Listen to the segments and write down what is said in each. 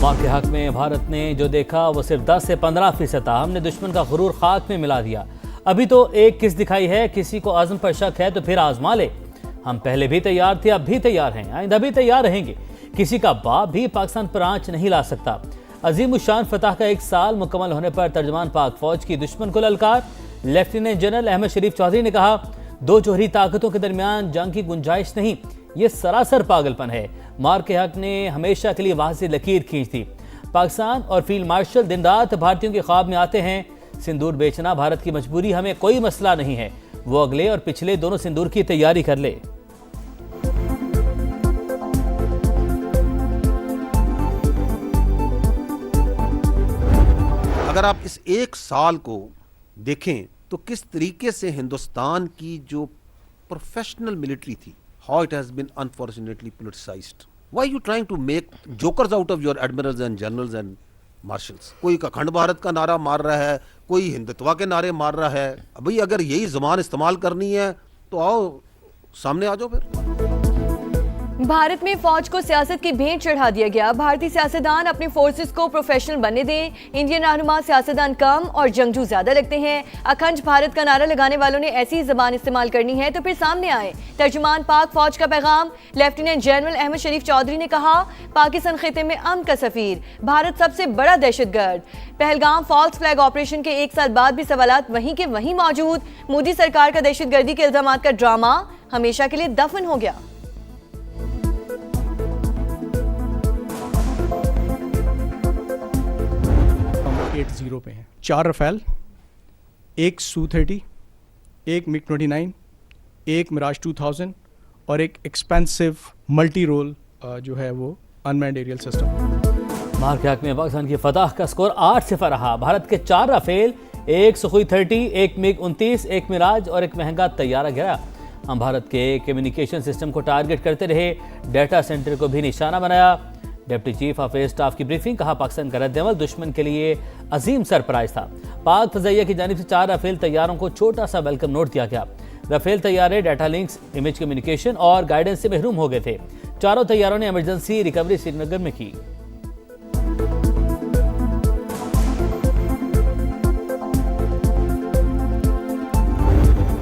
मार के हक में भारत ने जो देखा वो सिर्फ 10 से 15% था। हमने दुश्मन का गुरूर खाक में मिला दिया। अभी तो एक किस दिखाई है, किसी को आज़म पर शक है तो फिर आजमा ले। हम पहले भी तैयार थे, अब भी तैयार हैं, आइंदा भी तैयार रहेंगे। किसी का बाप भी पाकिस्तान पर आंच नहीं ला सकता। अजीम उशान फतह का 1 साल मुकम्मल होने पर तर्जमान पाक फौज की दुश्मन को ललकार। लेफ्टिनेंट जनरल अहमद शरीफ चौधरी ने कहा, दो जोहरी ताकतों के दरमियान जंग की गुंजाइश नहीं, ये सरासर पागलपन है। मार के हक ने हमेशा के लिए वहां से लकीर खींच दी। पाकिस्तान और फील्ड मार्शल दिन रात भारतीयों के ख्वाब में आते हैं। सिंदूर बेचना भारत की मजबूरी, हमें कोई मसला नहीं है। वो अगले और पिछले दोनों सिंदूर की तैयारी कर ले। अगर आप इस 1 साल को देखें तो किस तरीके से हिंदुस्तान की जो प्रोफेशनल मिलिट्री थी, how it has been unfortunately politicized. Why are you trying to make jokers out of your admirals and generals and marshals? कोई अखंड भारत का नारा मार रहा है, कोई हिंदुत्व के नारे मार रहा है। भाई अगर यही ज़बान इस्तेमाल करनी है तो आओ सामने आ जाओ फिर। भारत में फौज को सियासत की भेंट चढ़ा दिया गया। भारतीय सियासतदान अपने फोर्सेस को प्रोफेशनल बनने दें। इंडियन रहनुमा सियासतदान कम और जंगजू ज्यादा लगते हैं। अखंड भारत का नारा लगाने वालों ने ऐसी जबान इस्तेमाल करनी है तो फिर सामने आए। तर्जुमान पाक फौज का पैगाम। लेफ्टिनेंट जनरल अहमद शरीफ चौधरी ने कहा, पाकिस्तान खिते में अमन का सफीर, भारत सबसे बड़ा दहशतगर्द। पहलगाम फॉल्स फ्लैग ऑपरेशन के 1 साल बाद भी सवालात वहीं के वहीं मौजूद। मोदी सरकार का दहशतगर्दी के इल्जामात का ड्रामा हमेशा के लिए दफन हो गया। 80 पे हैं। 4 रफेल, 1 Su-30, 1 MiG-29, 1 मिराज 2000 और एक एक्सपेंसिव मल्टी रोल जो है वो अनमैन्ड एरियल सिस्टम। मार के हक में पाकिस्तान की फतह का स्कोर 8-0 रहा। भारत के 4 राफेल, 1 Sukhoi-30, 1 MiG-29, 1 मिराज और एक महंगा तैयारा गिरा। हम भारत के कम्युनिकेशन सिस्टम को टारगेट करते रहे, डाटा सेंटर को भी निशाना बनाया। Deputy chief of air staff की ब्रीफिंग, कहा पाकिस्तान का रद्द-ए-अमल दुश्मन के लिए अजीम सरप्राइज था। पाक फजाइया की जानिब से 4 राफेल तैयारों को छोटा सा वेलकम नोट दिया गया। राफेल तैयारे डाटा लिंक्स, इमेज कम्युनिकेशन और गाइडेंस से महरूम हो गए थे। चारों तैयारों ने इमरजेंसी रिकवरी श्रीनगर में की।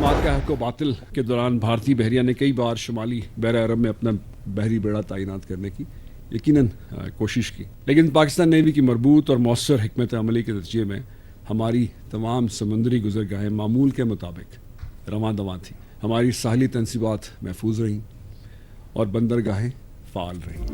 मार के हक को बातिल के दौरान भारतीय बहरिया ने कई बार शुमाली बहर अरब में अपना बहरी बेड़ा तैनात करने की यकीनन कोशिश की, लेकिन पाकिस्तान नेवी की मरबूत और मौसर हिकमत अमली के नतीजे में हमारी तमाम समुद्री गुजरगाहें मामूल के मुताबिक रवां दवां थी। हमारी साहली तनसीबात महफूज रहीं और बंदरगाहें फाल रहीं।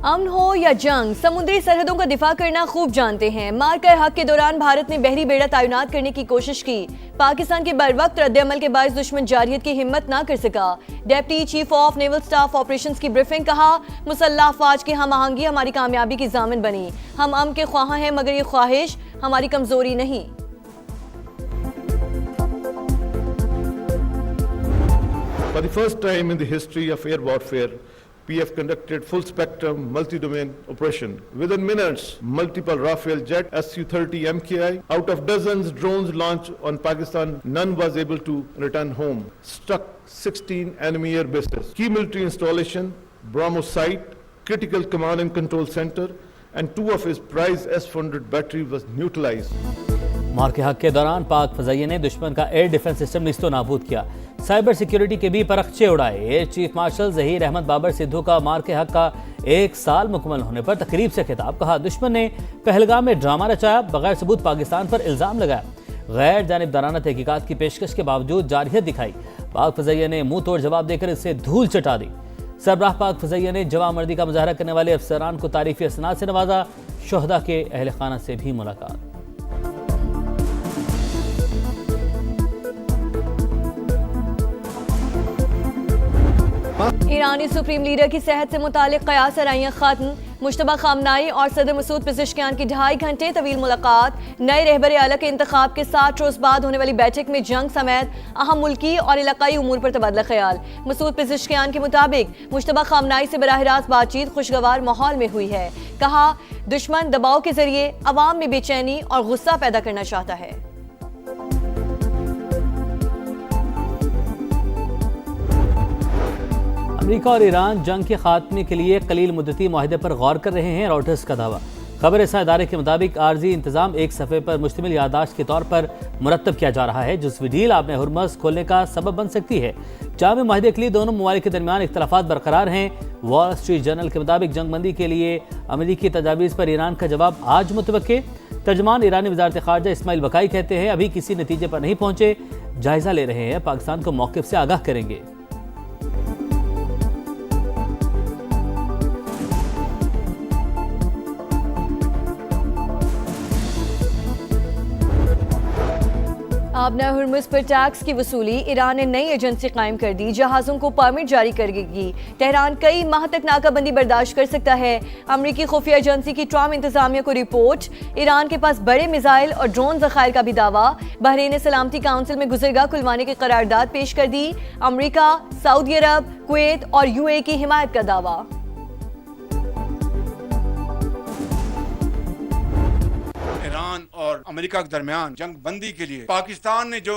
अमन हो या जंग, समुद्री सरहदों का दिफा करना खूब जानते हैं। मार कर हक के दौरान भारत ने बहरी बेड़ा तैनात करने की कोशिश की। पाकिस्तान के बरवक्त रद्द-ए-अमल के बायस दुश्मन जारियत की हिम्मत ना कर सका। Deputy chief of naval staff operations की ब्रीफिंग, कहा मुसल्लह अफवाज की हम आहंगी हमारी कामयाबी की जामिन बनी। हम अमन के ख्वाह हैं मगर ये ख्वाहिश हमारी कमजोरी नहीं। For the first time in the history of air warfare, PF conducted full-spectrum multi-domain operation. Within minutes, multiple Rafale jet Su-30 MKI. Out of dozens drones launched on Pakistan, none was able to return home. Struck 16 enemy air bases. Key military installation, BrahMos site, critical command and control center, and 2 of his prized S-400 battery was neutralized. मार के हक के दौरान पाक फजाइया ने दुश्मन का air defence system निस्तो नाबूद किया। साइबर सिक्योरिटी के भी परखचे उड़ाए। Air chief marshal Zaheer Ahmed Babar Sidhu का मार के हक का 1 साल मुकम्मल होने पर तकरीब से खिताब, कहा दुश्मन ने पहलगाम में ड्रामा रचाया, बगैर सबूत पाकिस्तान पर इल्जाम लगाया, गैर जानिबदाराना तहकीकात की पेशकश के बावजूद जारहियत दिखाई। पाक फजाइया ने मुंह तोड़ जवाब देकर इससे धूल चटा दी। सरबराह पाक फजाइया ने जवामर्दी का मुजाहरा करने वाले अफसरान को तारीफी असनाद से नवाजा। शोहदा के अहल खाना से भी मुलाकात। ईरानी सुप्रीम लीडर की सेहत से मुतालिक कयास आराइयां खत्म। मुश्तबा खामनाई और सदर मसूद पेज़ेश्कियान की 2.5 घंटे तवील मुलाकात। नए रहबर आला के इंतखाब के 60 रोज बाद होने वाली बैठक में जंग समेत अहम मुल्की और इलाकाई उमूर पर तबादला ख्याल। मसूद पेज़ेश्कियान के मुताबिक मुश्तबा खामनाई से बराह रास्त बातचीत खुशगवार माहौल में हुई है। कहा दुश्मन दबाव के जरिए अवाम में बेचैनी और गुस्सा पैदा करना चाहता है। अमेरिका और ईरान जंग के खात्मे के लिए कलील मुद्दती माहिदे पर गौर कर रहे हैं, रॉयटर्स का दावा। खबर रसा इदारे के मुताबिक आर्जी इंतजाम एक सफ़े पर मुश्तमिल यादाश्त के तौर पर मुरतब किया जा रहा है, जुज़वी डील आपने हुर्मज़ खोलने का सबब बन सकती है। जामे माहिदे के लिए दोनों ममालिक के दरमियान इख्तलाफात बरकरार हैं। वॉल स्ट्रीट जर्नल के मुताबिक जंगबंदी के लिए अमेरिकी तजावीज़ पर ईरान का जवाब आज मुतवक्के। तर्जमान ईरानी वज़ारत ख़ारजा इस्माइल बकाई कहते हैं अभी किसी नतीजे पर नहीं पहुंचे, जायज़ा ले रहे हैं, पाकिस्तान को मौक़िफ़ से आगाह करेंगे। आबना हुर्मुज़ पर टैक्स की वसूली, ईरान ने नई एजेंसी कायम कर दी, जहाज़ों को परमिट जारी करेगी। तेहरान कई माह तक नाकाबंदी बर्दाश्त कर सकता है। अमरीकी खुफिया एजेंसी की ट्रम्प इंतजामिया को रिपोर्ट, ईरान के पास बड़े मिसाइल और ड्रोन ज़खायर का भी दावा। बहरीन ने सलामती काउंसिल में गुज़रगाह खुलवाने की करारदाद पेश कर दी। अमरीका, सऊदी अरब, कुवैत और यूएई की हिमायत का दावा। ईरान और अमेरिका के दरमियान जंग बंदी के लिए पाकिस्तान ने जो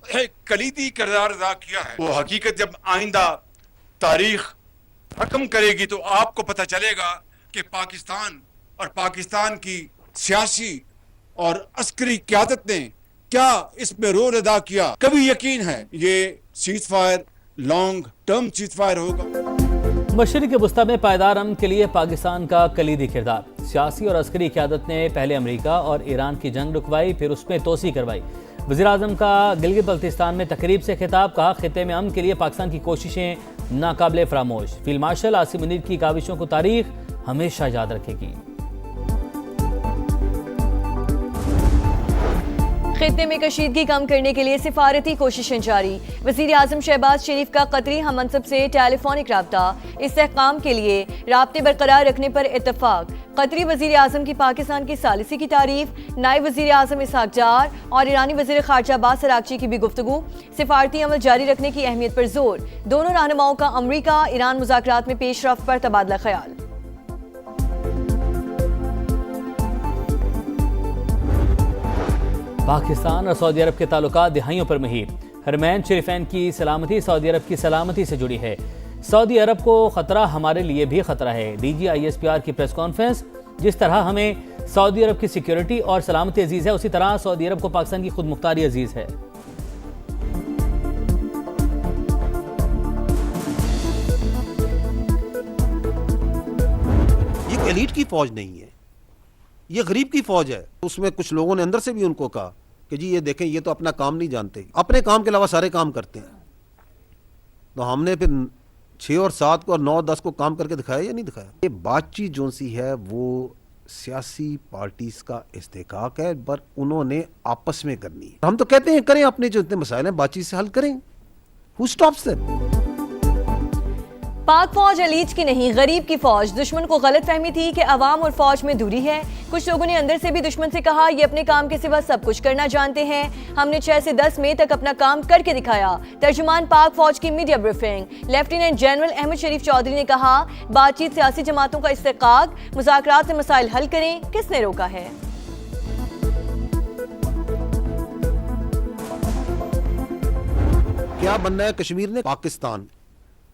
एक कलीदी किरदार अदा किया है, वो हकीकत जब आइंदा तारीख रकम करेगी तो आपको पता चलेगा कि पाकिस्तान और पाकिस्तान की सियासी और अस्करी क़यादत ने क्या इसमें रोल अदा किया। कभी यकीन है ये cease fire long term cease fire होगा। मशरिक़ वस्ता में पायदार अमन के लिए पाकिस्तान का कलीदी किरदार। सियासी और अस्करी क़यादत ने पहले अमेरिका और ईरान की जंग रुकवाई, फिर उसमें तोसी करवाई। वज़ीर-ए-आज़म का गिलगित बल्तिस्तान में तकरीब से खिताब, कहा खिते में अमन के लिए पाकिस्तान की कोशिशें नाकाबिले फरामोश। फील्ड मार्शल आसिम मुनीर की काविशों को तारीख हमेशा याद रखेगी। खित्ते में कशीदगी कम करने के लिए सिफारती कोशिशें जारी। वज़ीर आज़म शहबाज शरीफ का कतरी हममनसब से टेलीफोनिक राब्ता, इस्तेहकाम के लिए राब्ते बरकरार रखने पर इत्तफाक। कतरी वज़ीर आज़म की पाकिस्तान की सालिसी की तारीफ, नायब वज़ीर आज़म इसहाक डार और ईरानी वज़ीर ख़ारजा अब्बास अराग़ची की भी गुफ्तगू। सिफारती अमल जारी रखने की अहमियत पर जोर। दोनों रहनुमाओं का अमरीका ईरान मुज़ाकरात में पेशरफ्त पर तबादला ख्याल। पाकिस्तान और सऊदी अरब के ताल्लुकात दिहाइयों पर महीर। हरमैन शरीफैन की सलामती सऊदी अरब की सलामती से जुड़ी है। सऊदी अरब को खतरा हमारे लिए भी खतरा है। DGISPR की प्रेस कॉन्फ्रेंस, जिस तरह हमें सऊदी अरब की सिक्योरिटी और सलामती अजीज है, उसी तरह सऊदी अरब को पाकिस्तान की खुद मुख्तारी अजीज है। ये एलीट की फौज नहीं है, ये गरीब की फौज है। उसमें कुछ लोगों ने अंदर से भी उनको कहा कि जी ये देखें, ये तो अपना काम नहीं जानते, अपने काम के अलावा सारे काम करते हैं। तो हमने फिर 6 और 7 को और 9 और 10 को काम करके दिखाया या नहीं दिखाया। ये बातचीत जो सी है वो सियासी पार्टीज का इस्तेहकाक है, पर उन्होंने आपस में करनी है। हम तो कहते हैं करें, अपने जो इतने मसाइल हैं बातचीत से हल करें। Who stops them? पाक फौज अलीज की नहीं, गरीब की फौज। दुश्मन को गलत फहमी थी कि अवाम और फौज में दूरी है। कुछ लोगों ने अंदर से भी दुश्मन से कहा ये अपने काम के सिवा सब कुछ करना जानते हैं। हमने 6 से 10 मई तक अपना काम करके दिखाया। तर्जुमान पाक फौज की media briefing. Lieutenant general Ahmed Sharif Chaudhry ने कहा बातचीत सियासी जमातों का इस्तेहकाक, मुज़ाकरात से मसाइल हल करें, किसने रोका है। क्या बनना है कश्मीर ने? पाकिस्तान।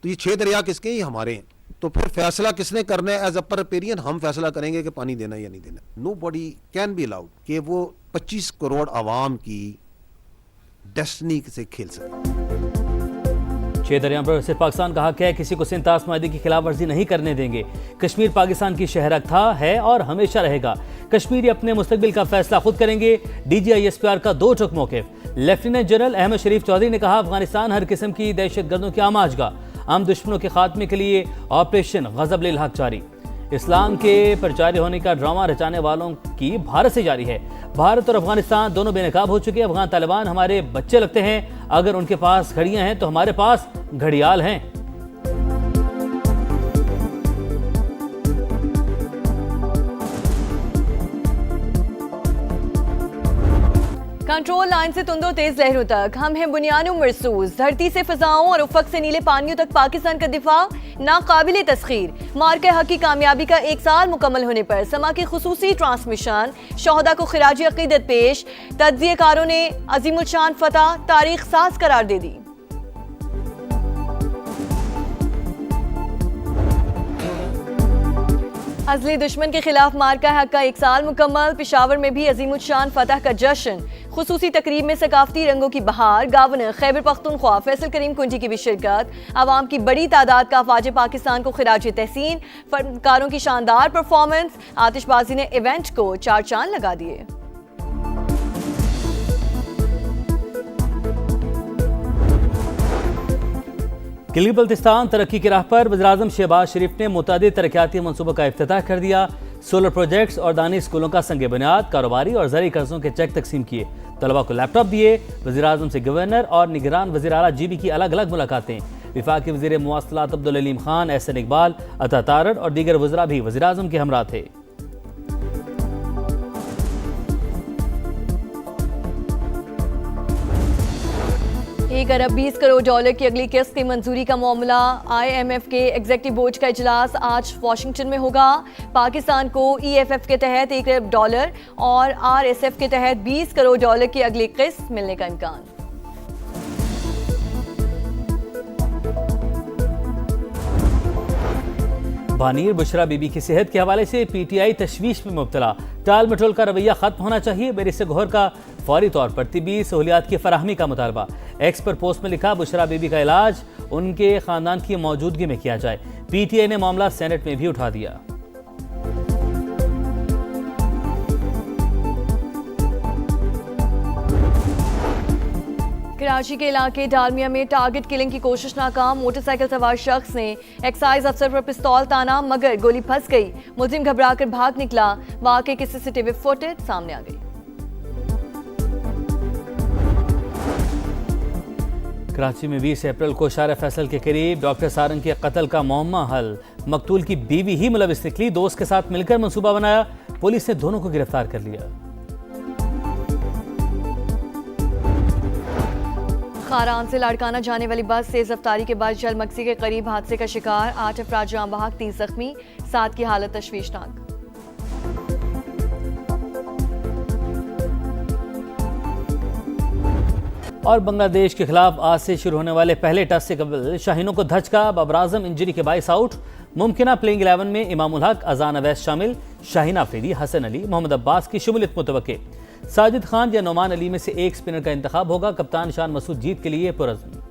तो ये 6 दरिया किसके हैं? ये हमारे हैं। तो फिर फैसला किसने करना है? एज अपर रिपेरियन हम फैसला करेंगे कि पानी देना या नहीं देना। नोबडी कैन बी अलाउड कि वो 25 करोड़ आवाम की डेस्टिनी से खेल सके। 6 दरियाओं पर सिर्फ पाकिस्तान का हक है, किसी को सिंतास माहदे की खिलाफ वर्जी नहीं करने देंगे। कश्मीर पाकिस्तान की शहरक था, है और हमेशा रहेगा। कश्मीरी अपने मुस्तकबिल का फैसला खुद करेंगे। DGISPR का 2 टुक मौक़िफ़। लेफ्टिनेंट जनरल अहमद शरीफ चौधरी ने कहा अफगानिस्तान हर किस्म की दहशतगर्दों की आमाजगा, आम दुश्मनों के खात्मे के लिए ऑपरेशन गज़ब लिल हक जारी। इस्लाम के प्रचारी होने का ड्रामा रचाने वालों की भारत से जारी है। भारत और अफगानिस्तान दोनों बेनकाब हो चुके हैं। अफगान तालिबान हमारे बच्चे लगते हैं। अगर उनके पास घड़ियां हैं तो हमारे पास घड़ियाल हैं। कंट्रोल लाइन से तुंदो तेज लहरों तक हम हैं बुनियानुम मरसूस। धरती से फिजाओं और उफक से नीले पानियों तक पाकिस्तान का दिफा नाकाबिले तस्खीर। मार्के हक की कामयाबी का 1 साल मुकम्मल होने पर समा की खुसूसी ट्रांसमिशन, शोहदा को खिराजी अकीदत पेश। तज्जियेकारों ने अजीमुल शान फतह तारीख साज करार दे दी। असली दुश्मन के खिलाफ मार्का हक का 1 साल मुकम्मल। पेशावर में भी अजीमुद्शान फतह का जश्न। खुसूसी तकरीब में सकाफती रंगों की बहार। गवर्नर खैबर पख्तूनख्वा फैसल करीम कुंजी की भी शिरकत। आवाम की बड़ी तादाद का अफवाज पाकिस्तान को खिराज तहसीन। फनकारों की शानदार परफॉर्मेंस। आतिशबाजी ने इवेंट को 4 चांद लगा दिए। गिलगित-बल्तिस्तान तरक्की की राह पर वज़ीर-ए-आज़म शहबाज शरीफ ने मुतअद्दिद तरक्याती मंसूबों का इफ्तिताह कर दिया। सोलर प्रोजेक्ट्स और दानी स्कूलों का संग बुनियाद, कारोबारी और ज़रूरी कर्जों के चेक तकसीम किए, तलबा को लैपटॉप दिए। वज़ीर-ए-आज़म से गवर्नर और निगरान वज़ीर आला GB की अलग अलग मुलाकातें। विफाकी वज़ीर मुवासलात अब्दुल अलीम खान, एहसन इकबाल, अता तारड़ और दीगर वज़रा भी वज़ीर-ए-आज़म के हमरा थे। $1 अरब 20 करोड़ की अगली किस्त की मंजूरी का मामला। IMF के एग्जीक्यूटिव बोर्ड का इजलास आज वाशिंगटन में होगा। पाकिस्तान को EFF के तहत $1 अरब और RSF के तहत $20 करोड़ की अगली किस्त मिलने का इम्कान। बानीर बुशरा बीबी की सेहत के हवाले से PTI तशवीश में मुब्तला। टाल मटोल का रवैया खत्म होना चाहिए। बैरिस्टर गौहर का फौरी तौर पर तिब्बी सहूलियात की फराहमी का मुतालबा। एक्स पर पोस्ट में लिखा, बुशरा बीबी का इलाज उनके खानदान की मौजूदगी में किया जाए। PTI ने मामला सेनेट में भी उठा दिया। कराची के इलाके डालमिया में टारगेट किलिंग की कोशिश नाकाम। मोटरसाइकिल सवार शख्स ने एक्साइज अफसर पर पिस्तौल ताना मगर गोली फंस गई। मुलजिम घबराकर भाग निकला। वाकई की CCTV फुटेज सामने आ गई। कराची में 20 अप्रैल को शार फैसल के करीब डॉक्टर सारंग के कत्ल का मुअम्मा हल। मकतूल की बीवी ही मुलविस निकली। दोस्त के साथ मिलकर मंसूबा बनाया। पुलिस ने दोनों को गिरफ्तार कर लिया। खारान से लाड़काना जाने वाली बस तेज रफ्तारी के बाद जलमक्सी के करीब हादसे का शिकार। 8 अफराद जान बहक, 30 जख्मी, 7 की हालत तशवीशनाक। और बांग्लादेश के खिलाफ आज से शुरू होने वाले पहले टेस्ट से कबल शाहीनों को धचका। बाबर आजम इंजरी के बाइस आउट। मुमकिना प्लेइंग 11 में इमामुल हक, अजान अवैस शामिल। शाहीन आफरीदी, हसन अली, मोहम्मद अब्बास की शमूलियत मुतवक्के। साजिद खान या नोमान अली में से एक स्पिनर का इंतखाब होगा। कप्तान शान मसूद जीत के लिए पुरज़्म।